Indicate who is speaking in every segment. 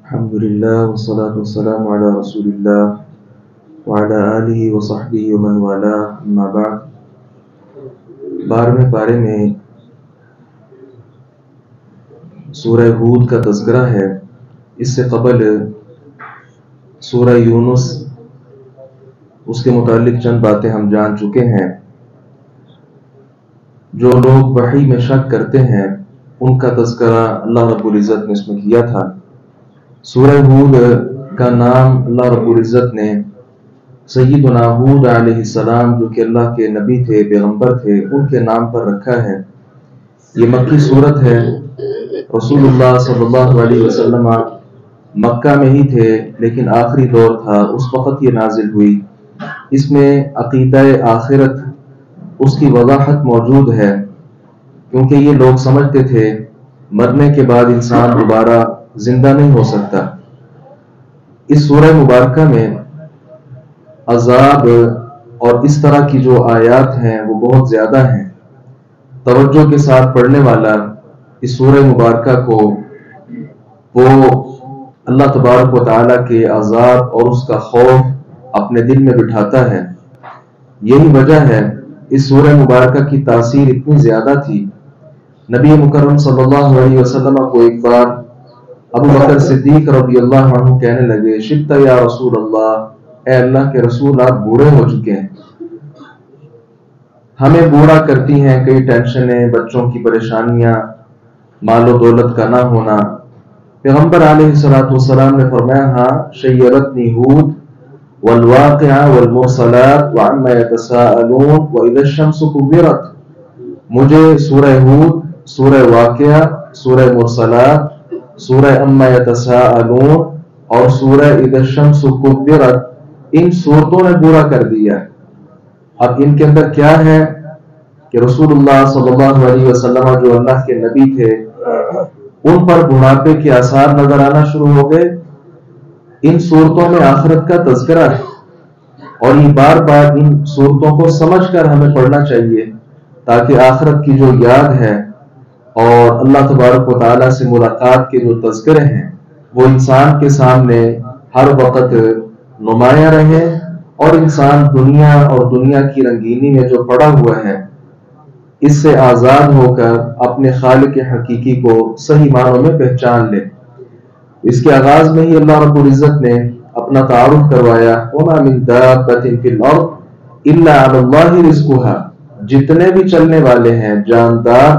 Speaker 1: الحمدللہ والصلاة والسلام علی رسول اللہ وعلی آلہ وصحبہ ومن والاه اما بعد۔ 12ویں پارے میں سورہ ہود کا تذکرہ ہے۔ اس سے قبل سورہ یونس، اس کے متعلق چند باتیں ہم جان چکے ہیں۔ جو لوگ وحی میں شک کرتے ہیں ان کا تذکرہ اللہ رب العزت نے اس میں کیا تھا۔ سورہ ہود کا نام اللہ رب العزت نے سیدنا ہود علیہ السلام، جو کہ اللہ کے نبی تھے، پیغمبر تھے، ان کے نام پر رکھا ہے۔ یہ مکی صورت ہے۔ رسول اللہ صلی اللہ علیہ وسلم مکہ میں ہی تھے، لیکن آخری دور تھا، اس وقت یہ نازل ہوئی۔ اس میں عقیدہ آخرت، اس کی وضاحت موجود ہے، کیونکہ یہ لوگ سمجھتے تھے مرنے کے بعد انسان دوبارہ زندہ نہیں ہو سکتا۔ اس سورہ مبارکہ میں عذاب اور اس طرح کی جو آیات ہیں وہ بہت زیادہ ہیں۔ توجہ کے ساتھ پڑھنے والا اس سورہ مبارکہ کو وہ اللہ تبارک و تعالیٰ کے عذاب اور اس کا خوف اپنے دل میں بٹھاتا ہے۔ یہی وجہ ہے اس سورہ مبارکہ کی تاثیر اتنی زیادہ تھی۔ نبی مکرم صلی اللہ علیہ وسلم کو ایک بار ابو بکر صدیق رضی اللہ عنہ کہنے لگے، شبت یا رسول اللہ، اے اللہ کے رسول آپ بوڑھے ہو چکے ہیں، ہمیں بوڑھا کرتی ہیں کئی ٹینشنیں، بچوں کی پریشانیاں، مال و دولت کا نہ ہونا۔ پیغمبر علیہ السلام نے فرمایا، ہاں شیرتنی ہود والواقعہ والمرسلات وعما یتساءلون واذا الشمس کورت، مجھے سورہ ہود، سورہ واقعہ، سورہ مرسلات، سورہ اما یتساءلون اور سورہ اذا الشمس کورت، ان صورتوں نے بوڑھا کر دیا۔ اب ان کے اندر کیا ہے کہ رسول اللہ صلی اللہ علیہ وسلم جو اللہ کے نبی تھے، ان پر بڑھاپے کے آثار نظر آنا شروع ہو گئے۔ ان صورتوں میں آخرت کا تذکرہ ہے، اور یہ بار بار ان صورتوں کو سمجھ کر ہمیں پڑھنا چاہیے، تاکہ آخرت کی جو یاد ہے اور اللہ تبارک و تعالیٰ سے ملاقات کے جو تذکرے ہیں وہ انسان کے سامنے ہر وقت نمایاں رہے، اور انسان دنیا اور دنیا کی رنگینی میں جو پڑا ہوا ہے اس سے آزاد ہو کر اپنے خالق حقیقی کو صحیح معنوں میں پہچان لے۔ اس کے آغاز میں ہی اللہ رب العزت نے اپنا تعارف کروایا، وَمَا مِن دَابَّةٍ فِي الْأَرْضِ إِلَّا عَلَى اللَّهِ رِزْقُهَا، جتنے بھی چلنے والے ہیں جاندار،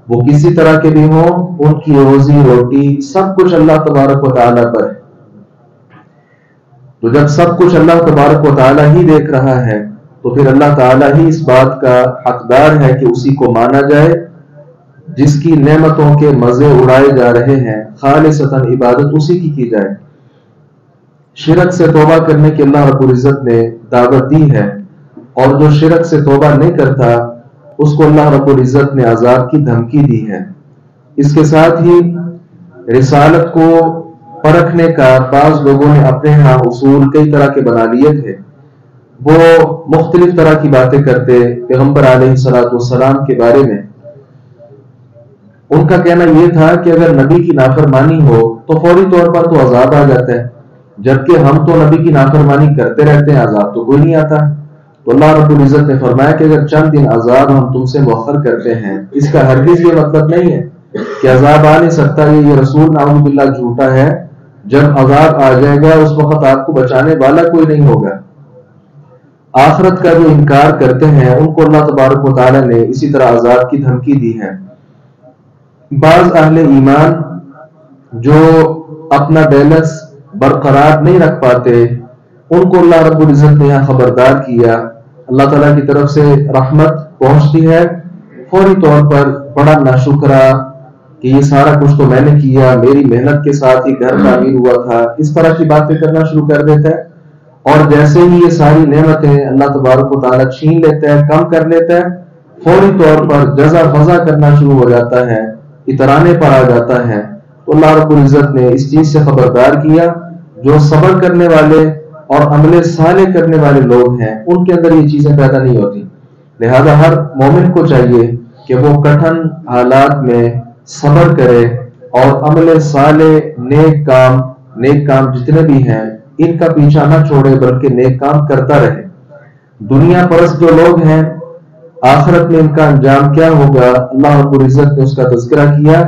Speaker 1: وہ کسی طرح کے بھی ہوں، ان کی روزی روٹی سب کچھ اللہ تبارک و تعالیٰ پر ہے۔ تو جب سب کچھ اللہ تبارک و تعالیٰ ہی دیکھ رہا ہے تو پھر اللہ تعالیٰ ہی اس بات کا حقدار ہے کہ اسی کو مانا جائے، جس کی نعمتوں کے مزے اڑائے جا رہے ہیں، خالصتاً عبادت اسی کی جائے۔ شرک سے توبہ کرنے کی اللہ رب العزت نے دعوت دی ہے، اور جو شرک سے توبہ نہیں کرتا اس کو اللہ رب العزت نے عذاب کی دھمکی دی ہے۔ اس کے ساتھ ہی رسالت کو پرکھنے کا بعض لوگوں نے اپنے ہاں اصول کئی طرح کے بنا لیے تھے۔ وہ مختلف طرح کی باتیں کرتے پیغمبر علیہ السلام کے بارے میں۔ ان کا کہنا یہ تھا کہ اگر نبی کی نافرمانی ہو تو فوری طور پر تو عذاب آ جاتا ہے، جبکہ ہم تو نبی کی نافرمانی کرتے رہتے ہیں، عذاب تو کوئی نہیں آتا۔ تو اللہ رب العزت نے فرمایا کہ اگر چند دن عذاب ہم تم سے مؤخر کرتے ہیں، اس کا ہرگز یہ مطلب نہیں ہے کہ عذاب آ نہیں سکتا، یہ رسول نعوذ باللہ جھوٹا ہے، جب عذاب آ جائے گا اس وقت آپ کو بچانے والا کوئی نہیں ہوگا۔ آخرت کا جو انکار کرتے ہیں ان کو اللہ تبارک و تعالیٰ نے اسی طرح عذاب کی دھمکی دی ہے۔ بعض اہل ایمان جو اپنا بیلنس برقرار نہیں رکھ پاتے ان کو اللہ رب العزت نے یہاں خبردار کیا۔ اللہ تعالیٰ کی طرف سے رحمت پہنچتی ہے، فوری طور پر بڑا ناشکرا کہ یہ سارا کچھ تو میں نے کیا، میری محنت کے ساتھ ہی گھر تعمیر ہوا تھا، اس طرح کی باتیں کرنا شروع کر دیتا ہے، اور جیسے ہی یہ ساری نعمتیں اللہ تبارک و تعالیٰ چھین لیتا ہے، کم کر لیتا ہے، فوری طور پر جزا فضا کرنا شروع ہو جاتا ہے، اترانے پر آ جاتا ہے۔ تو اللہ رب العزت نے اس چیز سے خبردار کیا، جو صبر کرنے والے اور عمل صالح کرنے والے لوگ ہیں ان کے اندر یہ چیزیں پیدا نہیں ہوتی۔ لہذا ہر مومن کو چاہیے کہ وہ کٹھن حالات میں صبر کرے اور عمل صالح نیک کام نیک کام جتنے بھی ہیں ان کا پیچھا نہ چھوڑے بلکہ نیک کام کرتا رہے۔ دنیا پرست جو لوگ ہیں آخرت میں ان کا انجام کیا ہوگا، اللہ رب العزت نے اس کا تذکرہ کیا۔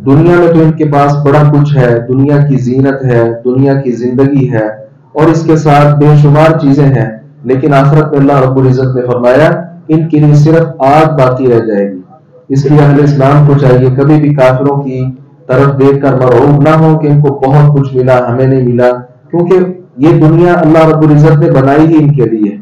Speaker 1: دنیا میں تو ان کے پاس بڑا کچھ ہے، دنیا کی زینت ہے، دنیا کی زندگی ہے اور اس کے ساتھ بے شمار چیزیں ہیں، لیکن آخرت میں اللہ رب العزت نے فرمایا ان کے لیے صرف آگ باقی رہ جائے گی۔ اس لیے اہل اسلام کو چاہیے کبھی بھی کافروں کی طرف دیکھ کر مرعوب نہ ہو کہ ان کو بہت کچھ ملا ہمیں نہیں ملا، کیونکہ یہ دنیا اللہ رب العزت نے بنائی ہی ان کے لیے۔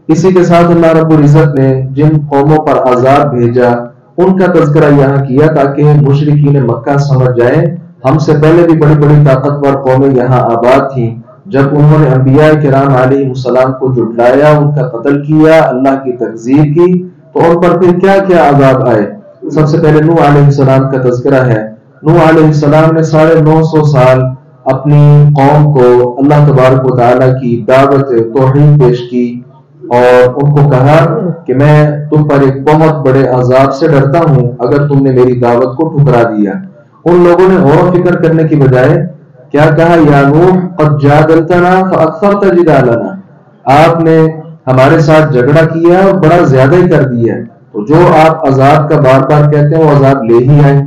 Speaker 1: اسی کے ساتھ اللہ رب العزت نے جن قوموں پر عذاب بھیجا ان کا تذکرہ یہاں کیا تاکہ مشرکین مکہ سمجھ جائیں ہم سے پہلے بھی بڑی بڑی طاقتور قومیں یہاں آباد تھیں، جب انہوں نے انبیاء کرام علیہ السلام کو جھٹلایا، ان کا قتل کیا، اللہ کی تکذیب کی، تو ان پر پھر کیا کیا عذاب آئے۔ سب سے پہلے نوح علیہ السلام کا تذکرہ ہے۔ نوح علیہ السلام نے 950 سال اپنی قوم کو اللہ تبارک و تعالیٰ کی دعوت توحید پیش کی اور ان کو کہا کہ میں تم پر ایک بہت بڑے عذاب سے ڈرتا ہوں اگر تم نے میری دعوت کو ٹھکرا دیا۔ ان لوگوں نے غور و فکر کرنے کی بجائے کیا کہا، یا نوح قد جادلتنا فاکثرت جدالنا، آپ نے ہمارے ساتھ جھگڑا کیا اور بڑا زیادہ ہی کر دیا، تو جو آپ عذاب کا بار بار کہتے ہیں وہ عذاب لے ہی آئے۔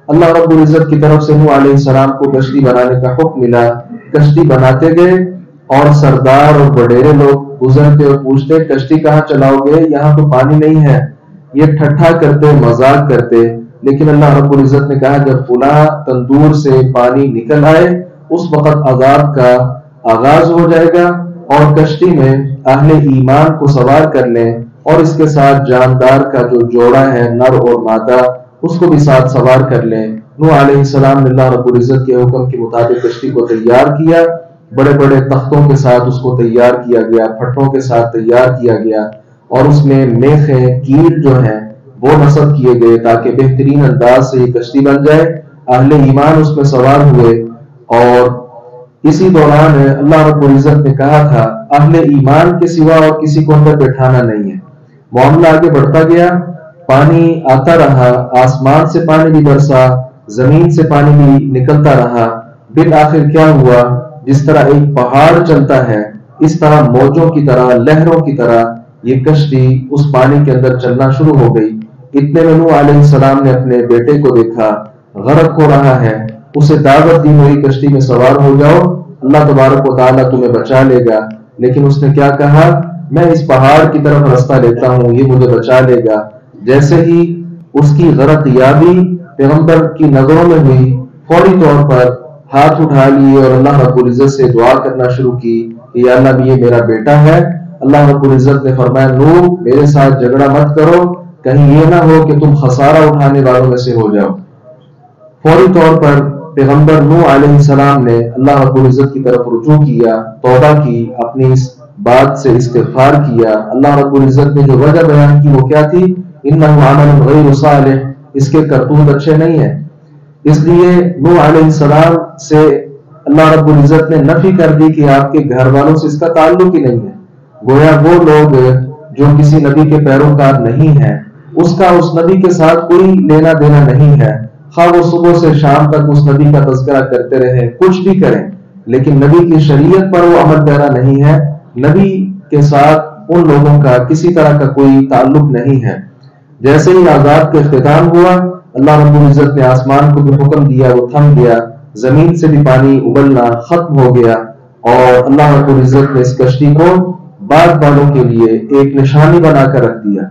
Speaker 1: اللہ رب العزت کی طرف سے نوح علیہ السلام کو کشتی بنانے کا حکم ملا، کشتی بناتے گئے اور سردار اور وڈیرے لوگ گزرتے اور پوچھتے کشتی کہاں چلاؤ گے، یہاں تو پانی نہیں ہے، یہ ٹھٹھا کرتے مذاق کرتے، لیکن اللہ رب العزت نے کہا جب فلاں تندور سے پانی نکل آئے اس وقت عذاب کا آغاز ہو جائے گا اور کشتی میں اہل ایمان کو سوار کر لیں اور اس کے ساتھ جاندار کا جو جوڑا ہے نر اور مادہ اس کو بھی ساتھ سوار کر لیں۔ نوح علیہ السلام نے اللہ رب العزت کے حکم کے مطابق کشتی کو تیار کیا، بڑے بڑے تختوں کے ساتھ اس کو تیار کیا گیا، پھٹوں کے ساتھ تیار کیا گیا اور اس میں میخیں کیل جو ہیں وہ نصب کیے گئے تاکہ بہترین انداز سے یہ کشتی بن جائے۔ اہل ایمان اس میں سوار ہوئے اور اسی دوران اللہ رب العزت نے کہا تھا اہل ایمان کے سوا اور کسی کو اندر بٹھانا نہیں ہے۔ معاملہ آگے بڑھتا گیا، پانی آتا رہا، آسمان سے پانی بھی برسا، زمین سے پانی بھی نکلتا رہا۔ بالآخر کیا ہوا، جس طرح ایک پہاڑ چلتا ہے اس طرح موجوں کی طرح، لہروں کی طرح یہ کشتی اس پانی کے اندر چلنا شروع ہو گئی۔ اتنے میں نوح علیہ السلام نے اپنے بیٹے کو دیکھا غرق ہو رہا ہے، اسے دعوت دی میری کشتی میں سوار ہو جاؤ، اللہ تبارک و تعالیٰ تمہیں بچا لے گا۔ لیکن اس نے کیا کہا، میں اس پہاڑ کی طرف رستہ لیتا ہوں، یہ مجھے بچا لے گا۔ جیسے ہی اس کی غرق یابی پیغمبر کی نظروں میں ہوئی، فوری طور پر ہاتھ اٹھا لیے اور اللہ رب العزت سے دعا کرنا شروع کی کہ یا اللہ یہ میرا بیٹا ہے۔ اللہ رب العزت نے فرمایا نوح میرے ساتھ جھگڑا مت کرو، کہیں یہ نہ ہو کہ تم خسارہ اٹھانے والوں میں سے ہو جاؤ۔ فوری طور پر پیغمبر نوح علیہ السلام نے اللہ رب العزت کی طرف رجوع کیا، توبہ کی، اپنی اس بات سے استغفار کیا۔ اللہ رب العزت نے جو وجہ بیان کی وہ کیا تھی، انہ عمل غیر صالح، اس کے کرتوت اچھے نہیں ہیں۔ اس لیے نوح علیہ السلام سے اللہ رب العزت نے نفی کر دی کہ آپ کے گھر والوں سے اس کا تعلق ہی نہیں ہے۔ گویا وہ لوگ جو کسی نبی کے پیروکار نہیں ہیں اس کا اس نبی کے ساتھ کوئی لینا دینا نہیں ہے، خواہ وہ صبح سے شام تک اس نبی کا تذکرہ کرتے رہیں، کچھ بھی کریں، لیکن نبی کی شریعت پر وہ عمل پیرا نہیں ہے۔ نبی کے ساتھ ان لوگوں کا کسی طرح کا کوئی تعلق نہیں ہے۔ جیسے ہی عذاب کا اختتام ہوا، اللہ رب العزت نے آسمان کو بھی حکم دیا، وہ تھم گیا، زمین سے بھی پانی ابلنا ختم ہو گیا اور اللہ رب العزت نے اس کشتی کو بعد والوں کے لیے ایک نشانی بنا کر رکھ دیا۔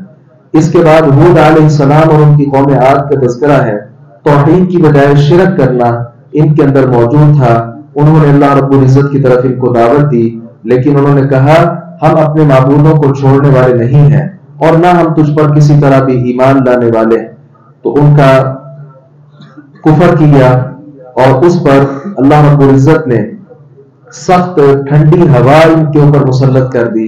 Speaker 1: اس کے بعد ہود علیہ السلام اور ان کی قوم عاد کا تذکرہ ہے۔ توحید کی بجائے شرک کرنا ان کے اندر موجود تھا۔ انہوں نے اللہ رب العزت کی طرف ان کو دعوت دی، لیکن انہوں نے کہا ہم اپنے معبودوں کو چھوڑنے والے نہیں ہیں اور نہ ہم تجھ پر کسی طرح بھی ایمان لانے والے ہیں۔ تو ان کا کفر کیا اور اس پر اللہ رب العزت نے سخت ٹھنڈی ہوا ان کے اوپر مسلط کر دی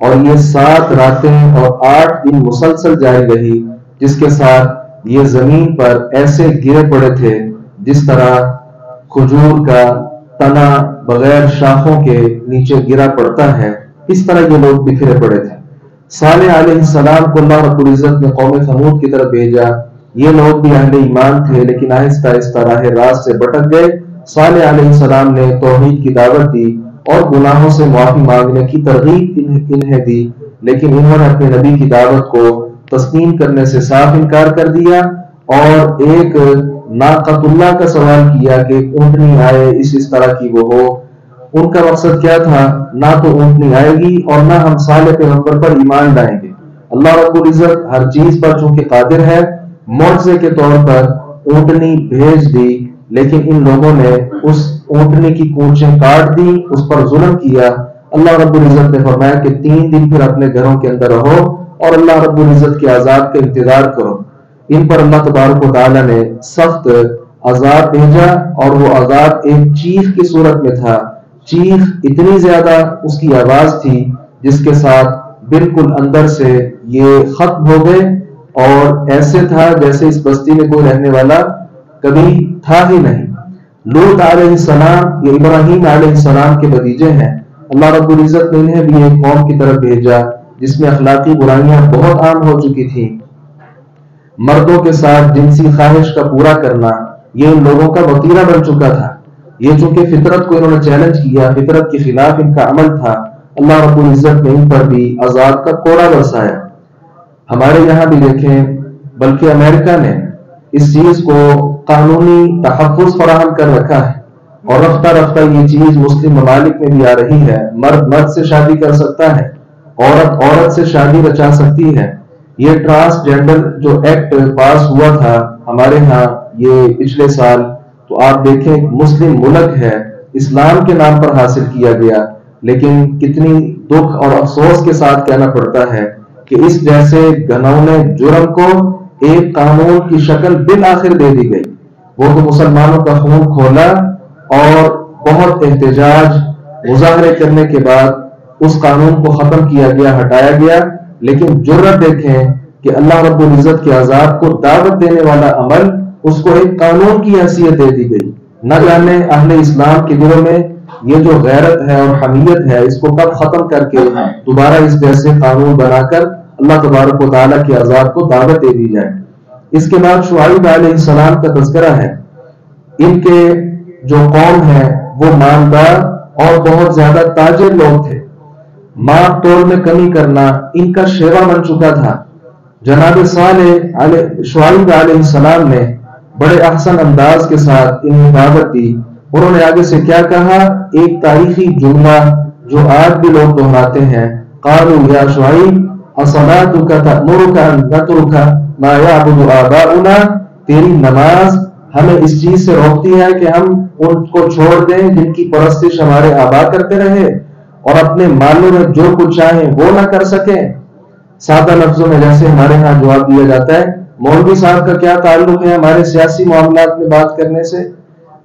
Speaker 1: اور یہ 7 راتیں اور 8 دن مسلسل جاری رہی، جس کے ساتھ یہ زمین پر ایسے گرے پڑے تھے جس طرح کھجور کا تنا بغیر شاخوں کے نیچے گرا پڑتا ہے، اس طرح یہ لوگ بکھرے پڑے تھے۔ صالح علیہ السلام کو اللہ رب العزت نے قوم ثمود کی طرف بھیجا۔ یہ لوگ بھی اہل ایمان تھے لیکن آہستہ آہستہ راہ راست سے بھٹک گئے صالح علیہ السلام نے توحید کی دعوت دی اور گناہوں سے معافی مانگنے کی ترغیب انہیں دی، لیکن انہوں نے اپنے نبی کی دعوت کو تسلیم کرنے سے صاف انکار کر دیا اور ایک ناقۃ اللہ کا سوال کیا کہ اونٹنی آئے اس طرح کی وہ ہو۔ ان کا مقصد کیا تھا؟ نہ تو اونٹنی آئے گی اور نہ ہم صالح پیغمبر پر ایمان لائیں گے۔ اللہ رب العزت ہر چیز پر چونکہ قادر ہے، معجزے کے طور پر اونٹنی بھیج دی، لیکن ان لوگوں نے اس اونٹنی کی کونچیں کاٹ دی، اس پر ظلم کیا۔ اللہ رب العزت نے فرمایا کہ 3 دن پھر اپنے گھروں کے اندر رہو اور اللہ رب العزت کے عذاب کا انتظار کرو۔ ان پر اللہ تبارک و تعالی نے سخت عذاب بھیجا اور وہ عذاب ایک چیخ کی صورت میں تھا۔ چیخ اتنی زیادہ اس کی آواز تھی جس کے ساتھ بالکل اندر سے یہ ختم ہو گئے، اور ایسے تھا جیسے اس بستی میں کوئی رہنے والا کبھی تھا ہی نہیں۔ لوط علیہ السلام یہ ابراہیم علیہ السلام کے بھتیجے ہیں۔ اللہ رب العزت نے انہیں بھی ایک قوم کی طرف بھیجا جس میں اخلاقی برائیاں بہت عام ہو چکی تھیں۔ مردوں کے ساتھ جنسی خواہش کا پورا کرنا یہ ان لوگوں کا وتیرہ بن چکا تھا۔ یہ چونکہ فطرت کو انہوں نے چیلنج کیا، فطرت کے خلاف ان کا عمل تھا، اللہ رب العزت نے ان پر بھی عذاب کا کوڑا برسایا۔ ہمارے یہاں بھی دیکھیں، بلکہ امریکہ نے اس چیز کو قانونی تحفظ فراہم کر رکھا ہے اور رفتہ رفتہ یہ چیز مسلم ممالک میں بھی آ رہی ہے۔ مرد مرد سے شادی کر سکتا ہے، عورت عورت سے شادی رچا سکتی ہے۔ یہ ٹرانسجینڈر جو ایکٹ پاس ہوا تھا ہمارے ہاں یہ پچھلے سال، تو آپ دیکھیں ایک مسلم ملک ہے، اسلام کے نام پر حاصل کیا گیا، لیکن کتنی دکھ اور افسوس کے ساتھ کہنا پڑتا ہے کہ اس جیسے گھنونے جرم کو ایک قانون کی شکل بالآخر دے دی گئی۔ وہ تو مسلمانوں کا خون کھولا اور بہت احتجاج مظاہرے کرنے کے بعد اس قانون کو ختم کیا گیا، ہٹایا گیا، لیکن جرت دیکھیں کہ اللہ رب العزت کے عذاب کو دعوت دینے والا عمل اس کو ایک قانون کی حیثیت دے دی گئی۔ نہ جانے اہل اسلام کے دلوں میں یہ جو غیرت ہے اور حمیت ہے اس کو کب ختم کر کے دوبارہ اس جیسے قانون بنا کر اللہ تبارک و تعالیٰ کے عذاب کو دعوت دے دی جائے۔ اس کے بعد شعیب علیہ السلام کا تذکرہ ہے۔ ان کے جو قوم ہے وہ مالدار اور بہت زیادہ تاجر لوگ تھے۔ مال تول میں کمی کرنا ان کا شیوا بن چکا تھا۔ جناب شعیب علیہ السلام نے بڑے احسن انداز کے ساتھ انہیں دعوت دی۔ انہوں نے آگے سے کیا کہا؟ ایک تاریخی جملہ جو آج بھی لوگ دہراتے ہیں، قالوا یا شعیب اصلاتک تأمرک ان نترک ما یعبد آباؤنا، تیری نماز ہمیں اس چیز سے روکتی ہے کہ ہم ان کو چھوڑ دیں جن کی پرستش ہمارے آبا کرتے رہے اور اپنے مالوں میں جو کچھ چاہیں وہ نہ کر سکیں۔ سادہ لفظوں میں جیسے ہمارے ہاں جواب دیا جاتا ہے، مولوی صاحب کا کیا تعلق ہے ہمارے سیاسی معاملات میں بات کرنے سے؟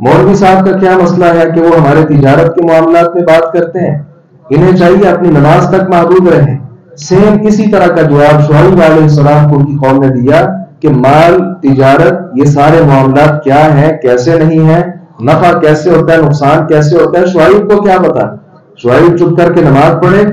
Speaker 1: مولوی صاحب کا کیا مسئلہ ہے کہ وہ ہمارے تجارت کے معاملات میں بات کرتے ہیں؟ انہیں چاہیے اپنی نماز تک محدود رہیں۔ سیم اسی طرح کا جواب شعیب علیہ السلام کو ان کی قوم نے دیا کہ مال، تجارت، یہ سارے معاملات کیا ہیں، کیسے نہیں ہیں، نفع کیسے ہوتا ہے، نقصان کیسے ہوتا ہے، شعیب کو کیا پتا؟ شعیب چپ کر کے نماز پڑھے۔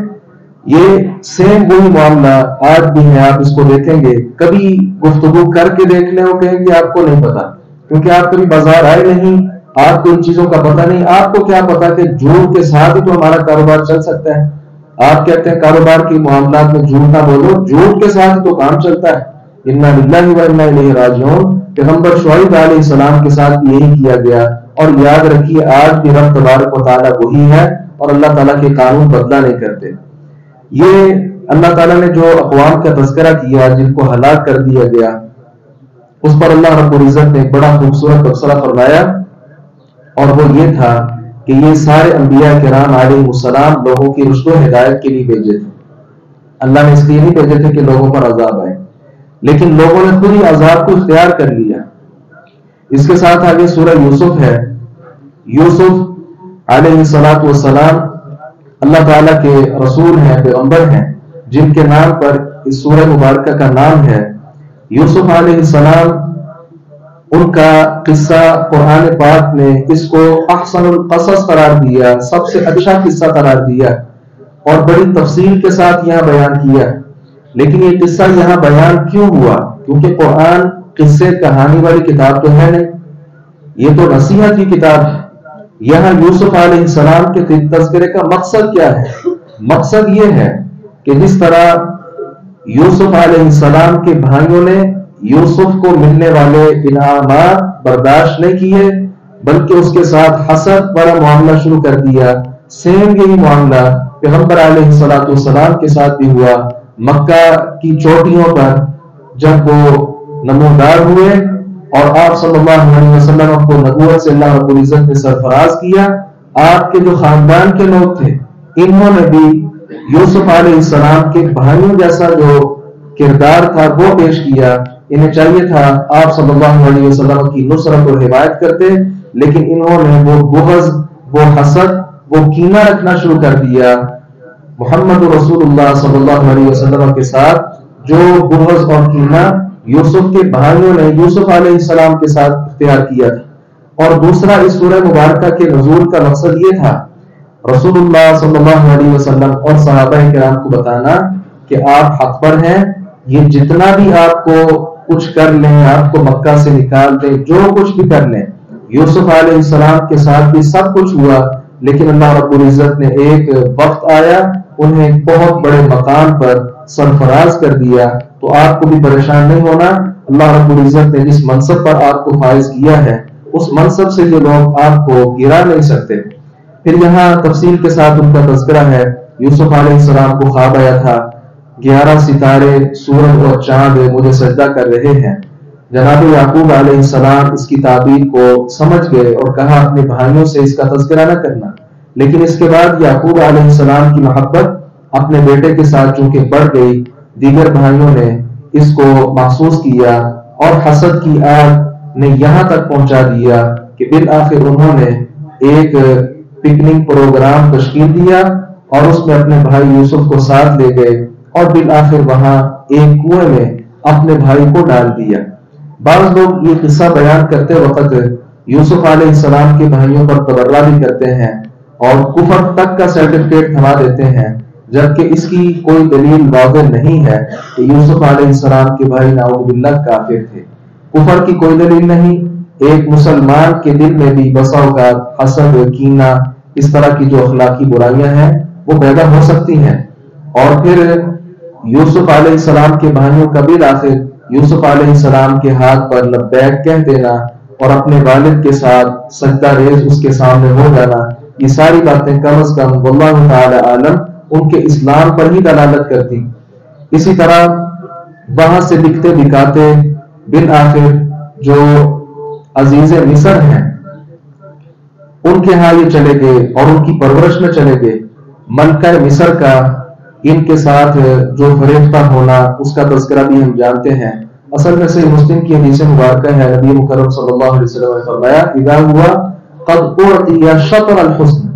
Speaker 1: یہ سیم وہی معاملہ آج بھی ہے، آپ اس کو دیکھیں گے، کبھی گفتگو کر کے دیکھ لیں وہ کہیں گے آپ کو نہیں پتا، کیونکہ آپ کبھی بازار آئے نہیں، آپ کو ان چیزوں کا پتہ نہیں۔ آپ کو کیا پتا کہ جھوٹ کے ساتھ ہی تو ہمارا کاروبار چل سکتا ہے۔ آپ کہتے ہیں کاروبار کے معاملات میں جھوٹ نہ بولو، جھوٹ کے ساتھ تو کام چلتا ہے۔ انا للہ و انا الیہ راجعون۔ پیغمبر شعیب علیہ السلام کے ساتھ بھی یہی کیا گیا، اور یاد رکھیے آج بھی رب تبارک و تعالیٰ وہی ہے اور اللہ تعالیٰ کے قانون بدلا نہیں کرتے۔ یہ اللہ تعالیٰ نے جو اقوام کا تذکرہ کیا جن کو ہلاک کر دیا گیا، اس پر اللہ رب العزت نے ایک بڑا خوبصورت تبصرہ فرمایا، اور وہ یہ تھا کہ یہ سارے انبیاء کرام علیہ السلام لوگوں کی رشد و ہدایت کے لیے بھیجے تھے۔ اللہ نے اس لیے نہیں بھیجے تھے کہ لوگوں پر عذاب آئے، لیکن لوگوں نے خود ہی عذاب کو اختیار کر لیا۔ اس کے ساتھ آگے سورہ یوسف ہے۔ یوسف علیہ السلام اللہ تعالیٰ کے رسول ہیں، پیغمبر ہیں، جن کے نام پر اس سورہ مبارکہ کا نام ہے۔ یوسف علیہ السلام، ان کا قصہ قرآن پاک نے اس کو احسن القصص قرار دیا، سب سے اچھا قصہ قرار دیا، اور بڑی تفصیل کے ساتھ یہاں بیان کیا۔ لیکن یہ قصہ یہاں بیان کیوں ہوا؟ کیونکہ قرآن قصے کہانی والی کتاب تو ہے نہیں، یہ تو نصیحت کی کتاب ہے۔ یہاں یوسف علیہ السلام کے تذکرے کا مقصد کیا ہے؟ مقصد یہ ہے کہ جس طرح یوسف علیہ السلام کے بھائیوں نے یوسف کو ملنے والے انعامات برداشت نہیں کیے، بلکہ اس کے ساتھ حسد والا معاملہ شروع کر دیا، سیم یہی معاملہ پیغمبر علیہ السلام کے ساتھ بھی ہوا۔ مکہ کی چوٹیوں پر جب وہ نمودار ہوئے اور آپ صلی اللہ علیہ وسلم کو نبوت سے اللہ رب العزت نے سرفراز کیا، آپ کے جو خاندان کے لوگ تھے انہوں نے بھی یوسف علیہ السلام کے بھائیوں جیسا جو کردار تھا وہ پیش کیا۔ انہیں چاہیے تھا آپ صلی اللہ علیہ وسلم کی نصرت اور حمایت کرتے، لیکن انہوں نے وہ بغض، وہ حسد، وہ کینہ رکھنا شروع کر دیا۔ محمد رسول اللہ صلی اللہ علیہ وسلم کے ساتھ جو بغض اور کینہ یوسف کے بھائیوں نے یوسف علیہ السلام کے ساتھ اختیار کیا تھا۔ اور دوسرا اس سورہ مبارکہ کے نزول کا مقصد یہ تھا رسول اللہ صلی اللہ علیہ وسلم اور صحابہ کرام کو بتانا کہ آپ حق پر ہیں، یہ جتنا بھی آپ کو کچھ کر لیں، آپ کو مکہ سے نکال دیں، جو کچھ بھی کر لیں، یوسف علیہ السلام کے ساتھ بھی سب کچھ ہوا، لیکن اللہ رب العزت نے ایک وقت آیا انہیں بہت بڑے مقام پر سرفراز کر دیا۔ تو آپ کو بھی پریشان نہیں ہونا، اللہ رب العزت نے جس منصب پر آپ کو فائز کیا ہے اس منصب سے یہ لوگ آپ کو گرا نہیں سکتے۔ پھر یہاں تفصیل کے ساتھ ان کا تذکرہ ہے۔ یوسف علیہ السلام کو خواب آیا تھا، 11 ستارے، سورج اور چاند مجھے سجدہ کر رہے ہیں۔ جناب یعقوب علیہ السلام اس کی تعبیر کو سمجھ گئے اور کہا اپنے بھائیوں سے اس کا تذکرہ نہ کرنا، لیکن اس کے بعد یعقوب علیہ السلام کی محبت اپنے بیٹے کے ساتھ چونکہ بڑھ گئی، دیگر بھائیوں نے اس کو محسوس کیا اور حسد کی آگ نے یہاں تک پہنچا دیا کہ بالآخر انہوں نے ایک پکنک پروگرام تشکیل دیا اور اس میں اپنے بھائی یوسف کو ساتھ لے گئے اور بالآخر وہاں ایک کنویں میں اپنے بھائی کو ڈال دیا۔ بعض لوگ یہ قصہ بیان کرتے وقت یوسف علیہ السلام کے بھائیوں پر تبرہ بھی کرتے ہیں اور کفر تک کا سرٹیفکیٹ تھما دیتے ہیں، جبکہ اس کی کوئی دلیل واضح نہیں ہے کہ یوسف علیہ السلام کے بھائی نعوذ باللہ کافر تھے۔ کفر کی کوئی دلیل نہیں۔ ایک مسلمان کے دل میں بھی بسا اوقات حسد، کینہ، اس طرح کی جو اخلاقی برائیاں ہیں وہ پیدا ہو سکتی ہیں۔ اور پھر یوسف علیہ السلام کے بھائیوں کا بالآخر یوسف علیہ السلام کے ہاتھ پر لبیک کہہ دینا اور اپنے والد کے ساتھ سجدہ ریز اس کے سامنے ہو جانا، یہ ساری باتیں کم از کم واللہ تعالی عالم ان کے اسلام پر ہی دلالت کرتی۔ اسی طرح وہاں سے بکتے بکاتے بالآخر جو عزیز مصر ہیں ان کے ہاں یہ چلے گئے اور ان کی پرورش میں چلے گئے۔ ملکہ مصر کا ان کے ساتھ جو فریفتہ ہونا اس کا تذکرہ بھی ہم جانتے ہیں۔ اصل میں صحیح مسلم کی حدیث مبارکہ ہے، نبی مکرم صلی اللہ علیہ وسلم نے فرمایا اذا ہوا قد اعطی شطر الحسن،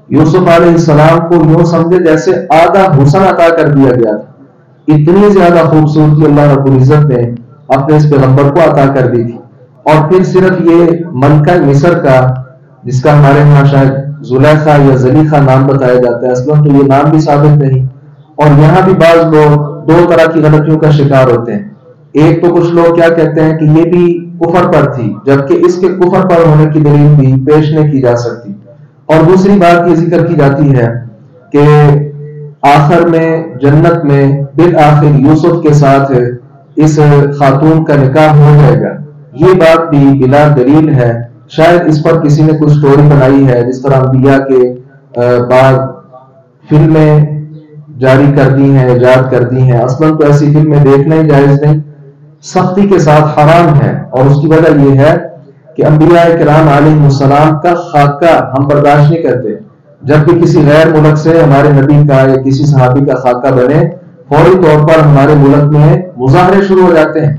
Speaker 1: یوسف علیہ السلام کو یوں سمجھے جیسے آدھا حسن عطا کر دیا گیا تھا۔ اتنی زیادہ خوبصورتی اللہ رب العزت نے اپنے اس پیغمبر کو عطا کر دی تھی۔ اور پھر صرف یہ ملکہ مصر کا، جس کا ہمارے یہاں شاید زلیخا یا زلیخا نام بتایا جاتا ہے، اصلا تو یہ نام بھی ثابت نہیں۔ اور یہاں بھی بعض لوگ دو طرح کی غلطیوں کا شکار ہوتے ہیں۔ ایک تو کچھ لوگ کیا کہتے ہیں کہ یہ بھی کفر پر تھی، جبکہ اس کے کفر پر ہونے کی دلیل بھی پیش نہیں کی جا سکتی۔ اور دوسری بات یہ ذکر کی جاتی ہے کہ آخر میں جنت میں بالآخر یوسف کے ساتھ اس خاتون کا نکاح ہو جائے گا، یہ بات بھی بلا دلیل ہے۔ شاید اس پر کسی نے کچھ سٹوری بنائی ہے، جس طرح انبیاء کے بعد فلمیں جاری کر دی ہیں، ایجاد کر دی ہیں۔ اصلا تو ایسی فلمیں دیکھنا ہی جائز نہیں، سختی کے ساتھ حرام ہے۔ اور اس کی وجہ یہ ہے کہ انبیاء کرام علیہ السلام کا خاکہ ہم برداشت نہیں کرتے۔ جب بھی کسی غیر ملک سے ہمارے نبی کا یا کسی صحابی کا خاکہ بنے، فوری طور پر ہمارے ملک میں مظاہرے شروع ہو جاتے ہیں۔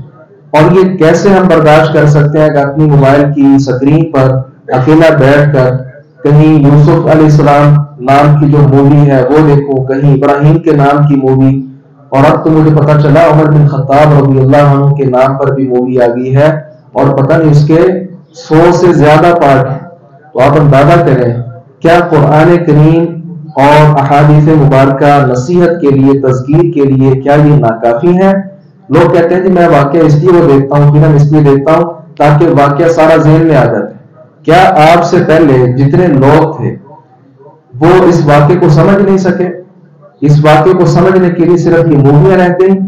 Speaker 1: اور یہ کیسے ہم برداشت کر سکتے ہیں کہ اپنی موبائل کی سکرین پر اکیلا بیٹھ کر کہیں یوسف علیہ السلام نام کی جو مووی ہے وہ دیکھوں، کہیں ابراہیم کے نام کی مووی، اور اب تو مجھے پتا چلا عمر بن خطاب رضی اللہ عنہ کے نام پر بھی مووی آ گئی ہے، اور پتہ نہیں اس کے 100 سے زیادہ پارٹ ہیں۔ تو آپ اندازہ کریں کیا قرآن کریم اور احادیث مبارکہ نصیحت کے لیے، تذکیر کے لیے کیا یہ ناکافی ہیں؟ لوگ کہتے ہیں کہ میں واقعہ اس لیے وہ دیکھتا ہوں، فلم اس لیے دیکھتا ہوں تاکہ واقعہ سارا ذہن میں آ جاتا ہے۔ کیا آپ سے پہلے جتنے لوگ تھے وہ اس واقعے کو سمجھ نہیں سکے؟ اس واقعے کو سمجھنے کے لیے صرف یہ موہیاں رہ گئی،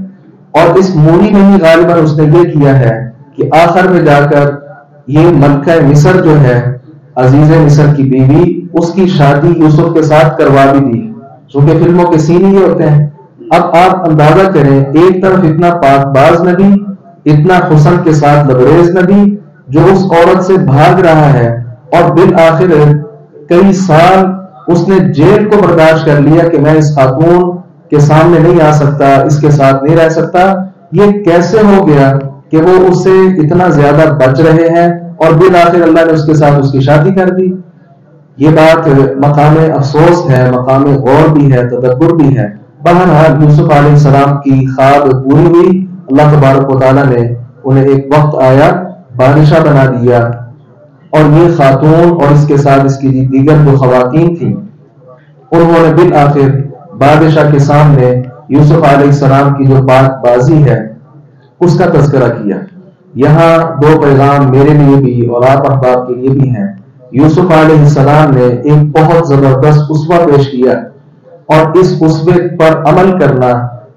Speaker 1: اور اس موہی میں ہی غالباً اس نے یہ کیا ہے کہ آخر میں جا کر یہ ملکہ مصر جو ہے، عزیز مصر کی بیوی، اس کی شادی یوسف کے ساتھ کروا بھی دی، چونکہ فلموں کے سین ہی ہوتے ہیں۔ اب آپ اندازہ کریں، ایک طرف اتنا پاک باز نبی، اتنا حسن کے ساتھ لبریز نبی جو اس عورت سے بھاگ رہا ہے، اور بالآخر کئی سال اس نے جیل کو برداشت کر لیا کہ میں اس خاتون کے سامنے نہیں آ سکتا، اس کے ساتھ نہیں رہ سکتا۔ یہ کیسے ہو گیا کہ وہ اس سے اتنا زیادہ بچ رہے ہیں اور بالآخر اللہ نے اس کے ساتھ اس کی شادی کر دی؟ یہ بات مقام افسوس ہے، مقام غور بھی ہے، تدبر بھی ہے۔ بہرحال یوسف علیہ السلام کی خواب پوری ہوئی، اللہ تبارک و تعالیٰ نے انہیں ایک وقت آیا بادشاہ بنا دیا، اور یہ خاتون اور اس کے ساتھ اس کی دیگر جو خواتین تھیں، انہوں نے بالآخر بادشاہ کے سامنے یوسف علیہ السلام کی جو پاک بازی ہے اس کا تذکرہ کیا۔ یہاں دو پیغام میرے لیے بھی اور آپ احباب کے لیے بھی ہیں۔ یوسف علیہ السلام نے ایک بہت زبردست اسوہ پیش کیا، اور اس اسوے پر عمل کرنا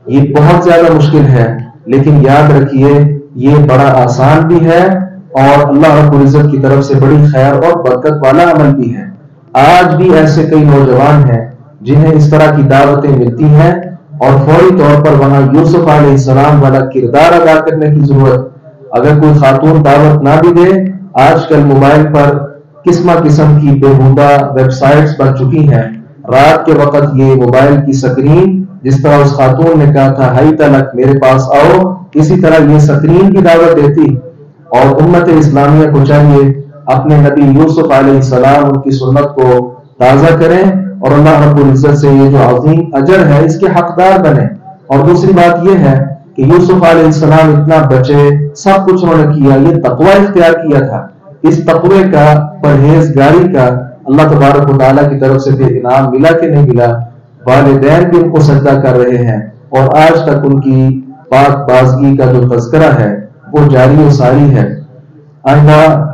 Speaker 1: یہ بہت زیادہ مشکل ہے، لیکن یاد رکھیے یہ بڑا آسان بھی ہے اور اللہ رب العزت کی طرف سے بڑی خیر اور برکت والا عمل بھی ہے۔ آج بھی ایسے کئی نوجوان ہیں جنہیں اس طرح کی دعوتیں ملتی ہیں، اور فوری طور پر وہاں یوسف علیہ السلام والا کردار ادا کرنے کی ضرورت۔ اگر کوئی خاتون دعوت نہ بھی دے، آج کل موبائل پر قسم قسم کی بےہودہ ویب سائٹس بن چکی ہیں۔ رات کے وقت یہ موبائل کی سکرین، جس طرح اس خاتون نے کہا تھا ہائی تلک میرے پاس آؤ، اسی طرح یہ سکرین کی دعوت دیتی، اور امت اسلامیہ کو چاہیے اپنے نبی یوسف علیہ السلام ان کی سنت کو تازہ کریں، اور اللہ رب العزت سے یہ جو عظیم اجر ہے اس کے حقدار بنیں۔ اور دوسری بات یہ ہے کہ یوسف علیہ السلام اتنا بچے، سب کچھ انہوں نے کیا، یہ تقوی اختیار کیا تھا۔ اس تقوی کا، پرہیزگاری کا اللہ تبارک و تعالیٰ کی طرف سے بھی انعام ملا کہ نہیں ملا؟ والدین بھی ان کو سجدہ کر رہے ہیں، اور آج تک ان کی پاک بازگی کا جو تذکرہ ہے وہ جاری و ساری ہے۔ آئندہ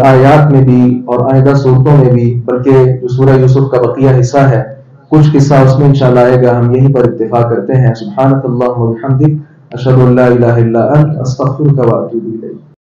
Speaker 1: آیات میں بھی اور آئندہ صورتوں میں بھی، بلکہ جو سورہ یوسف کا بقیہ حصہ ہے کچھ قصہ اس میں انشاءاللہ آئے گا۔ ہم یہیں پر اتفاق کرتے ہیں۔ سبحانک اللہم و بحمدک، اشہد ان لا الہ الا انت، استغفرک و اتوب الیک۔